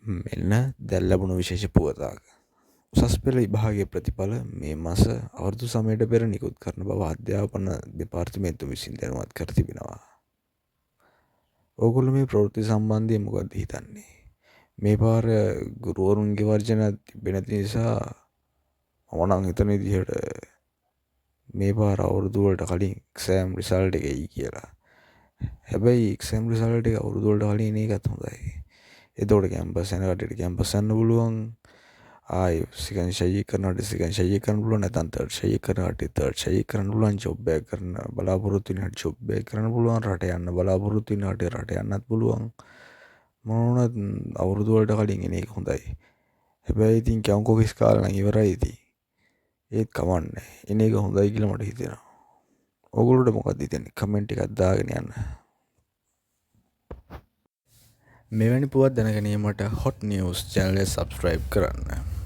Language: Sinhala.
මෙන්න දැන් ලැබුණු විශේෂ පුවතක්. උසස් පෙළ විභාගයේ ප්‍රතිඵල මේ මාස අවුරුදු 9ට පෙර නිකුත් කරන බව අධ්‍යාපන දෙපාර්තමේන්තුව විසින් දැනුවත් කර තිබෙනවා. ඕගොල්ලෝ මේ ප්‍රවෘත්ති සම්බන්ධයෙන් මොකක්ද හිතන්නේ? මේ පාර ගුරුවරුන්ගේ වර්ජන තිබෙන නිසා මම නම් හිතන විදිහට මේ පාර අවුරුදු වලට කලින් එක්සෑම් රිසල්ට් එක එයි කියලා. හැබැයි එක්සෑම් රිසල්ට් එක අවුරුදු වලට කලින් එන එකත් හොඳයි. එතකොට කැම්පස් යන කට්ටියට කැම්පස් යන්න පුළුවන්. ආයි සෙකන්ඩ් ෂයි කරනට සෙකන්ඩ් ෂයි කරන්න පුළුවන්. නැත්නම් තර්ඩ් ෂයි කරන කට්ටිය තර්ඩ් ෂයි කරන්න පුළුවන්. ජොබ් එක කරන බලාපොරොත්තු වෙන කට්ටිය ජොබ් එක කරන්න පුළුවන්. රට යන්න බලාපොරොත්තු වෙන කට්ටිය රට යන්නත් පුළුවන්. මොනවද අවුරුදු වලට කලින් එන එක හොඳයි. හැබැයි ඉතින් කැවුම් කොකිස් කාලා නම් ඉවරයි ඉතින්. ඒත් කමන්නේ. එන එක හොඳයි කියලා මට හිතෙනවා. ඔයගොල්ලෝට මොකක්ද හිතෙන්නේ? කමෙන්ට් එකක් දාගෙන යන්න. මෙවැනි පුවත් දැන ගැනීමට හොට් නිවුස් channel එක subscribe කරන්න.